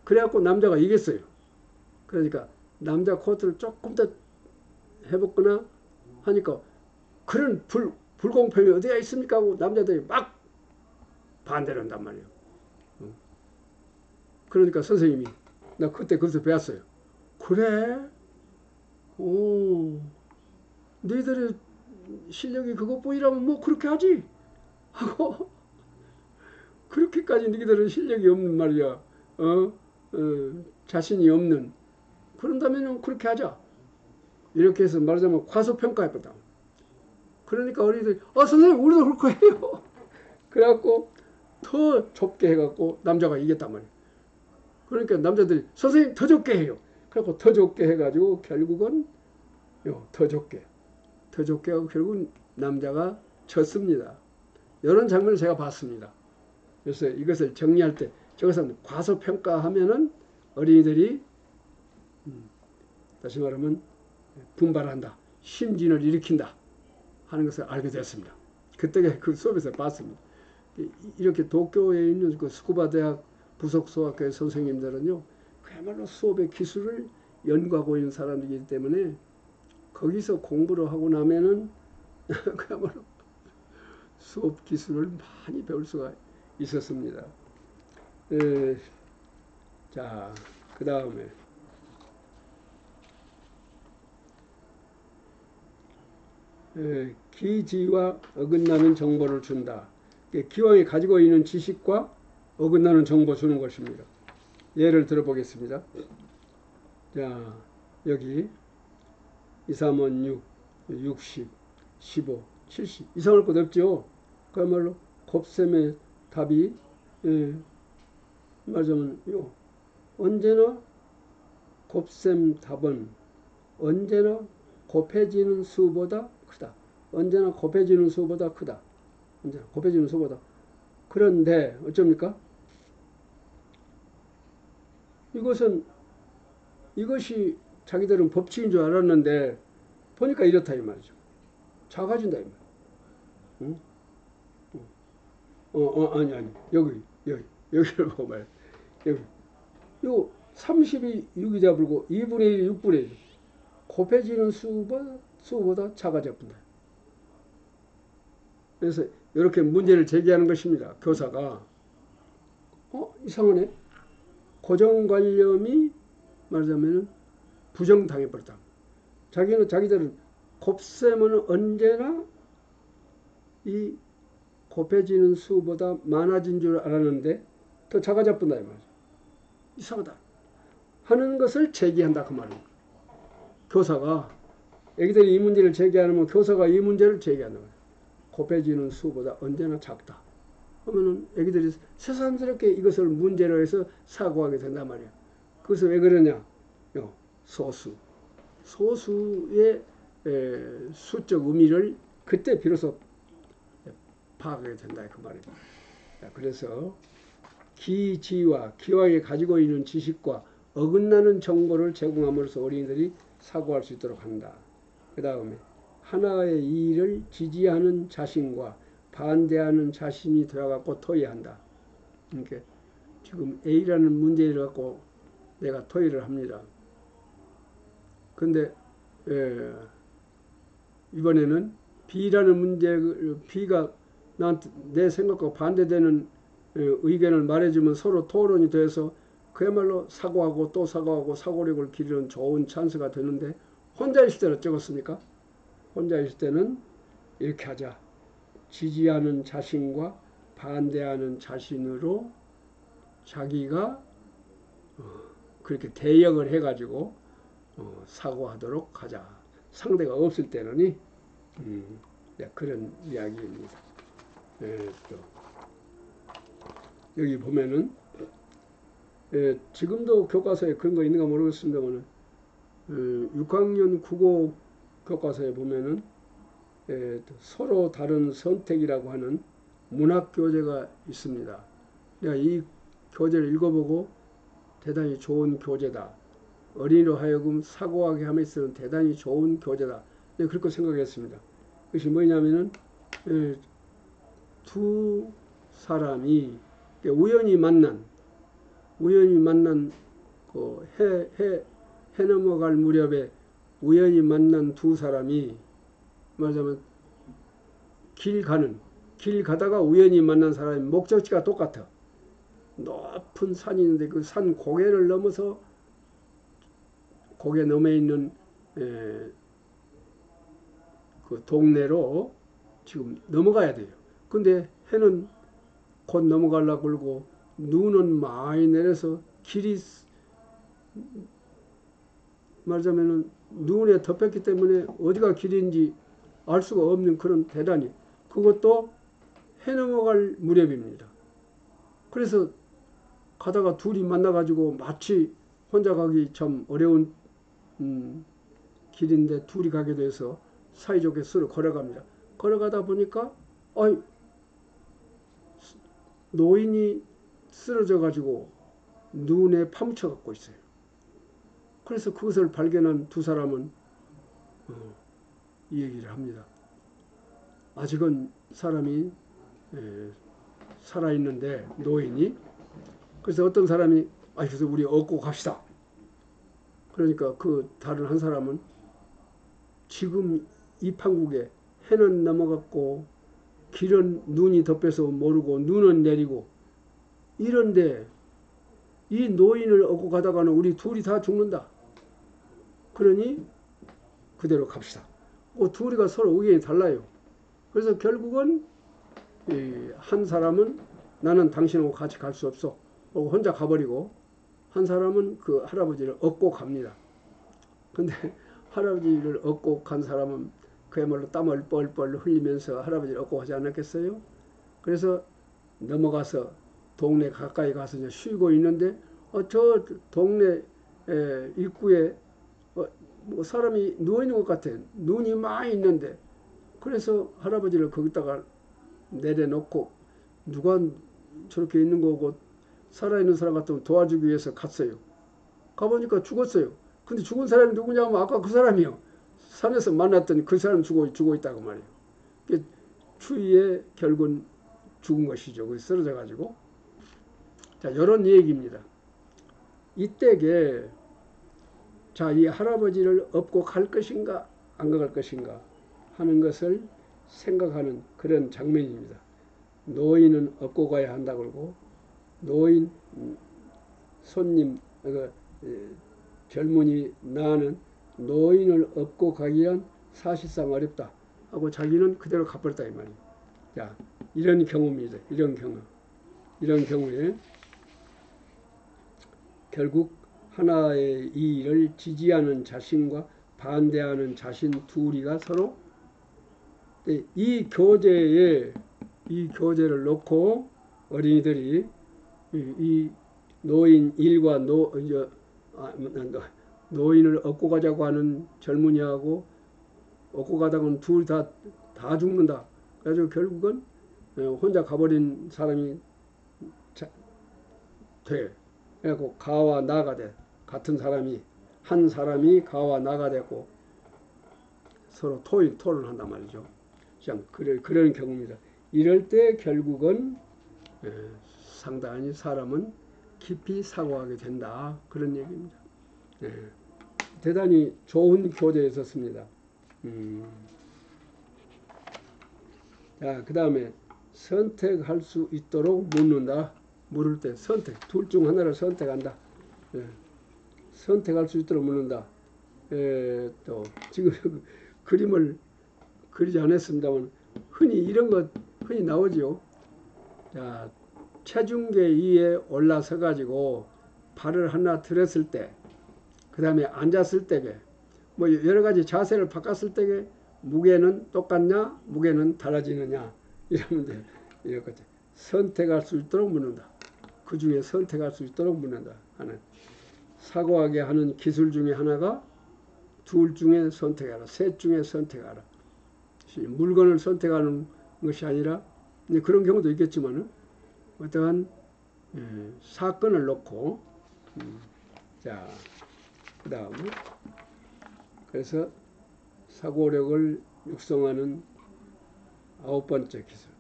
그래갖고 남자가 이겼어요. 그러니까 남자 코트를 조금 더 해봤거나 하니까 그런 불공평이 어디가 있습니까 하고 남자들이 막 반대를 한단 말이에요. 그러니까 선생님이 나 그때 거기서 배웠어요. 그래? 오, 너희들의 실력이 그것뿐이라면 뭐 그렇게 하지 하고 그렇게까지 너희들은 실력이 없는 말이야. 자신이 없는. 그런다면 그렇게 하자. 이렇게 해서 말하자면 과소평가했거든. 그러니까 어린이들이 선생님 우리도 그렇게 해요. 그래갖고 더 좁게 해갖고 남자가 이겼단 말이에요. 그러니까 남자들이 선생님 더 좁게 해요. 그래갖고 더 좁게 해가지고 결국은 더 좁게 하고 결국은 남자가 졌습니다. 이런 장면을 제가 봤습니다. 그래서 이것을 정리할 때 저것은 과소평가하면은 어린이들이 다시 말하면 분발한다. 심진을 일으킨다 하는 것을 알게 됐습니다. 그때 그 수업에서 봤습니다. 이렇게 도쿄에 있는 그 스쿠바 대학 부속소학교의 선생님들은요, 그야말로 수업의 기술을 연구하고 있는 사람들이기 때문에 거기서 공부를 하고 나면은 그야말로 수업 기술을 많이 배울 수가 있었습니다. 자, 그 다음에 기지와 어긋나는 정보를 준다. 기왕이 가지고 있는 지식과 어긋나는 정보 주는 것입니다. 예를 들어보겠습니다. 자, 여기 2, 3, 5, 6, 60, 15, 70 이상할 것 없죠. 그야말로 곱셈의 답이 말하자면 언제나 곱셈 답은 언제나 곱해지는 수보다 크다. 언제나 곱해지는 수보다 크다. 언제나 곱해지는 수보다. 그런데 어쩝니까? 이것이 자기들은 법칙인 줄 알았는데 보니까 이렇다 이 말이죠. 작아진다 이 말. 응? 아니 여기를 보고 말이야. 여기 요 30이 6이 잡을고 2분의 1이 6분의 1 곱해지는 수보다 작아졌군다. 그래서 이렇게 문제를 제기하는 것입니다. 교사가 이상하네. 고정관념이 말하자면 부정당해버렸다. 자기들은 곱셈은 언제나 이 곱해지는 수보다 많아진 줄 알았는데 더 작아졌군다 이 말이죠. 이상하다 하는 것을 제기한다 그 말입니다. 교사가 애기들이 이 문제를 제기하면 교사가 이 문제를 제기하는 거예요. 곱해지는 수보다 언제나 작다. 그러면은 애기들이 새삼스럽게 이것을 문제로 해서 사고하게 된단 말이야. 그것은 왜 그러냐? 소수의 수적 의미를 그때 비로소 파악하게 된다 그 말입니다. 그래서 기지와 기왕에 가지고 있는 지식과 어긋나는 정보를 제공함으로써 어린이들이 사고할 수 있도록 한다. 그 다음에 하나의 일을 지지하는 자신과 반대하는 자신이 되어갖고 토의한다. 그러니까 지금 A라는 문제를 갖고 내가 토의를 합니다. 근데 이번에는 B라는 문제, B가 나한테 내 생각과 반대되는 의견을 말해주면 서로 토론이 돼서 그야말로 사고하고 또 사고하고 사고력을 기르는 좋은 찬스가 되는데 혼자 있을 때는 어쩌겠습니까? 혼자 있을 때는 이렇게 하자. 지지하는 자신과 반대하는 자신으로 자기가 그렇게 대역을 해가지고 사고하도록 하자. 상대가 없을 때는 그런 이야기입니다. 또 여기 보면은 지금도 교과서에 그런 거 있는가 모르겠습니다만 6학년 국어 교과서에 보면은 서로 다른 선택이라고 하는 문학 교재가 있습니다. 내가 이 교재를 읽어보고 대단히 좋은 교재다. 어린이로 하여금 사고하게 함에 있어서는 대단히 좋은 교재다. 내가 그렇게 생각했습니다. 그것이 뭐냐면은 두 사람이 우연히 만난 우연히 만난 그 해 넘어갈 무렵에 우연히 만난 두 사람이 말하자면 길 가다가 우연히 만난 사람이 목적지가 똑같아. 높은 산이 있는데 그 산 고개를 넘어서 고개 넘어 있는 그 동네로 지금 넘어가야 돼요. 근데 해는 곧 넘어가려고 그러고 눈은 많이 내려서 길이 말하자면 눈에 덮였기 때문에 어디가 길인지 알 수가 없는 그런 대단히 그것도 해 넘어갈 무렵입니다. 그래서 가다가 둘이 만나가지고 마치 혼자 가기 참 어려운 길인데 둘이 가게 돼서 사이좋게 서로 걸어갑니다. 걸어가다 보니까 노인이 쓰러져 가지고 눈에 파묻혀 갖고 있어요. 그래서 그것을 발견한 두 사람은 이 얘기를 합니다. 아직은 사람이 살아있는데 노인이 그래서 어떤 사람이 그래서 우리 얻고 갑시다. 그러니까 그 다른 한 사람은 지금 이 판국에 해는 넘어갔고 길은 눈이 덮여서 모르고 눈은 내리고 이런데 이 노인을 얻고 가다가는 우리 둘이 다 죽는다. 그러니 그대로 갑시다. 둘이가 서로 의견이 달라요. 그래서 결국은 한 사람은 나는 당신하고 같이 갈 수 없어. 혼자 가버리고 한 사람은 그 할아버지를 얻고 갑니다. 근데 할아버지를 얻고 간 사람은 그야말로 땀을 뻘뻘 흘리면서 할아버지를 얻고 가지 않았겠어요? 그래서 넘어가서 동네 가까이 가서 이제 쉬고 있는데 저 동네 입구에 뭐 사람이 누워있는 것 같아. 눈이 많이 있는데 그래서 할아버지를 거기다가 내려놓고 누가 저렇게 있는 거고 살아있는 사람 같으면 도와주기 위해서 갔어요. 가보니까 죽었어요. 근데 죽은 사람이 누구냐면 아까 그 사람이요. 산에서 만났더니 그 사람 죽어 있다고 말이에요. 추위에 결국은 죽은 것이죠. 그 쓰러져 가지고. 자, 이런 얘기입니다. 이때게 자, 이 할아버지를 업고 갈 것인가 안 갈 것인가 하는 것을 생각하는 그런 장면입니다. 노인은 업고 가야 한다고 그러고 노인 손님 젊은이 나는 노인을 업고 가기란 사실상 어렵다 하고 자기는 그대로 가버렸다 이 말이에요. 자, 이런 경우입니다. 이런 경우에 결국 하나의 이 일을 지지하는 자신과 반대하는 자신 둘이가 서로 이 교제를 놓고 어린이들이 이 노인 일과 노인을 업고 가자고 하는 젊은이하고 업고 가다가는 둘 다 죽는다. 그래서 결국은 혼자 가버린 사람이 돼. 그래갖고 가와 나가 돼. 같은 사람이 한 사람이 가와 나가 되고 서로 토론한단 말이죠. 그런 경우입니다. 이럴 때 결국은 상당히 사람은 깊이 사고하게 된다. 그런 얘기입니다. 대단히 좋은 교재였었습니다. 자, 그 다음에 선택할 수 있도록 묻는다. 물을 때 둘 중 하나를 선택한다. 선택할 수 있도록 묻는다. 또 지금 그림을 그리지 않았습니다만 흔히 이런 것 흔히 나오죠. 자, 체중계 위에 올라서 가지고 발을 하나 들었을 때, 그 다음에 앉았을 때게 뭐 여러 가지 자세를 바꿨을 때게 무게는 똑같냐, 무게는 달라지느냐 이러면 돼. 이렇게 선택할 수 있도록 묻는다. 그 중에 선택할 수 있도록 묻는다 하는 사고하게 하는 기술 중에 하나가 둘 중에 선택하라, 셋 중에 선택하라. 물건을 선택하는 것이 아니라 그런 경우도 있겠지만 어떠한 사건을 놓고 자, 그 다음에 그래서 사고력을 육성하는 9번째 기술.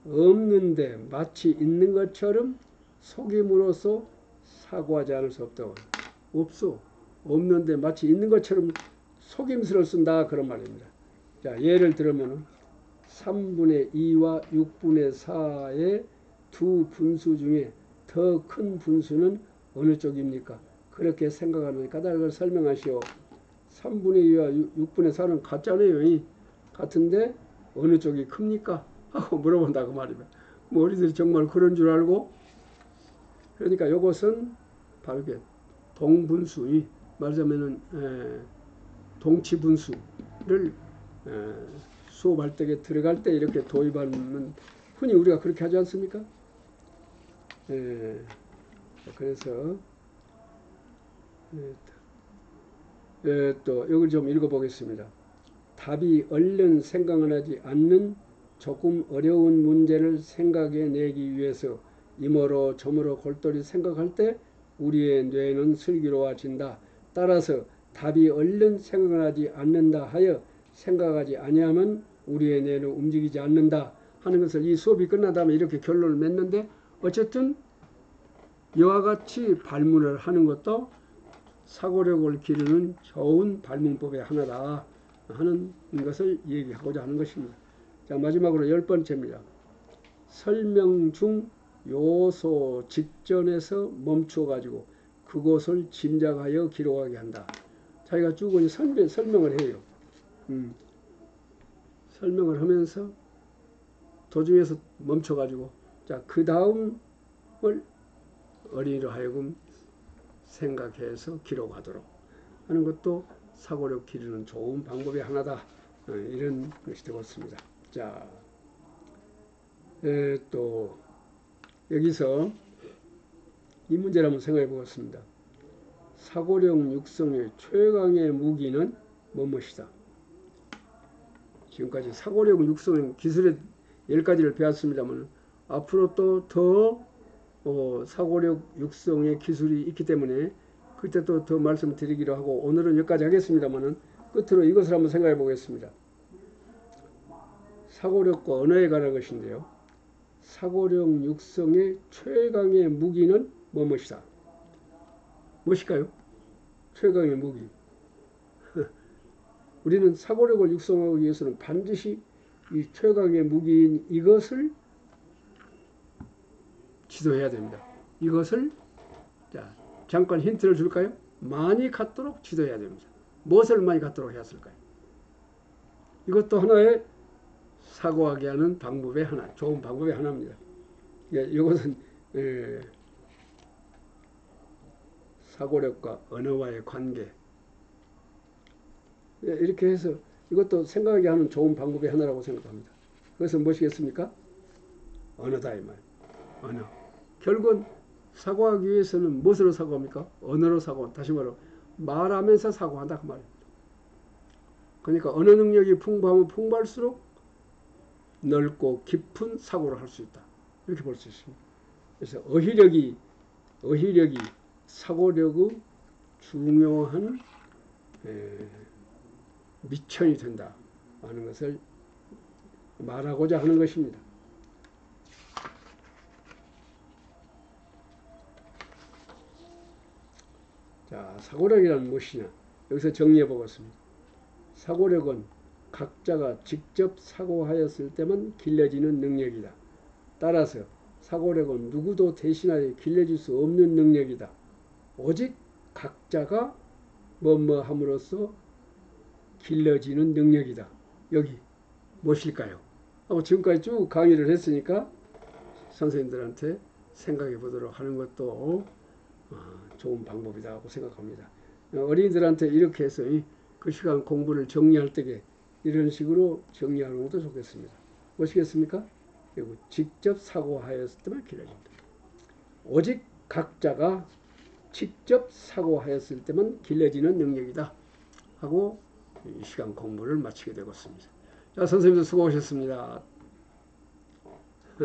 없는데 마치 있는 것처럼 속임으로써 사고하지 않을 수 없다고. 없어. 없는데 마치 있는 것처럼 속임수를 쓴다 그런 말입니다. 자, 예를 들면 3분의 2와 6분의 4의 두 분수 중에 더 큰 분수는 어느 쪽입니까? 그렇게 생각하는 까닭을 설명하시오. 3분의 2와 6분의 4는 같잖아요. 같은데 어느 쪽이 큽니까? 하고 물어본다 그 말입니다. 뭐 우리들이 정말 그런 줄 알고, 그러니까 이것은 바로 이게 동분수, 말하자면은 동치분수를 수업할 때 들어갈 때 이렇게 도입하면 흔히 우리가 그렇게 하지 않습니까? 그래서 또 이걸 좀 읽어보겠습니다. 답이 얼른 생각을 하지 않는 조금 어려운 문제를 생각해내기 위해서 이모로 저모로 골똘히 생각할 때 우리의 뇌는 슬기로워진다. 따라서 답이 얼른 생각을 하지 않는다 하여 생각하지 아니하면 우리의 뇌는 움직이지 않는다 하는 것을 이 수업이 끝난 다음에 이렇게 결론을 맺는데, 어쨌든 이와 같이 발문을 하는 것도 사고력을 기르는 좋은 발문법의 하나다 하는 것을 얘기하고자 하는 것입니다. 자, 마지막으로 10번째입니다. 설명 중 요소 직전에서 멈춰 가지고 그곳을 짐작하여 기록하게 한다. 자기가 쭉 설명을 해요. 설명을 하면서 도중에서 멈춰 가지고, 자, 그 다음을 어린이로 하여금 생각해서 기록하도록 하는 것도 사고력 기르는 좋은 방법의 하나다. 이런 것이 되었습니다. 자, 또 여기서 이 문제를 한번 생각해 보겠습니다. 사고력 육성의 최강의 무기는 무엇이다? 지금까지 사고력 육성 기술의 10가지를 배웠습니다만 앞으로 또 더 사고력 육성의 기술이 있기 때문에 그때 또 더 말씀드리기로 하고, 오늘은 여기까지 하겠습니다만 끝으로 이것을 한번 생각해 보겠습니다. 사고력과 언어에 관한 것인데요. 사고력 육성의 최강의 무기는 무엇이다? 무엇일까요? 최강의 무기. 우리는 사고력을 육성하기 위해서는 반드시 이 최강의 무기인 이것을 지도해야 됩니다. 이것을, 자, 잠깐 힌트를 줄까요? 많이 갖도록 지도해야 됩니다. 무엇을 많이 갖도록 했을까요? 이것도 하나의 사고하게 하는 방법의 하나, 좋은 방법의 하나입니다. 이것은 사고력과 언어와의 관계, 이렇게 해서 이것도 생각하게 하는 좋은 방법의 하나라고 생각합니다. 그것은 무엇이겠습니까? 언어다 이 말. 언어. 결국은 사고하기 위해서는 무엇으로 사고합니까? 언어로 사고. 다시 말로 말하면서 사고한다 그 말입니다. 그러니까 언어 능력이 풍부하면 풍부할수록 넓고 깊은 사고를 할 수 있다. 이렇게 볼 수 있습니다. 그래서 어휘력이 사고력의 중요한 미천이 된다 하는 것을 말하고자 하는 것입니다. 자, 사고력이란 무엇이냐? 여기서 정리해 보겠습니다. 사고력은 각자가 직접 사고하였을 때만 길러지는 능력이다. 따라서 사고력은 누구도 대신하여 길러질 수 없는 능력이다. 오직 각자가 뭐뭐함으로써 길러지는 능력이다. 여기 무엇일까요? 하고 지금까지 쭉 강의를 했으니까 선생님들한테 생각해 보도록 하는 것도 좋은 방법이라고 생각합니다. 어린이들한테 이렇게 해서 그 시간 공부를 정리할 때에 이런 식으로 정리하는 것도 좋겠습니다. 무엇이겠습니까? 그리고 직접 사고하였을 때만 길러진다. 오직 각자가 직접 사고하였을 때만 길러지는 능력이다 하고 이 시간 공부를 마치게 되겠습니다. 자, 선생님들 수고하셨습니다.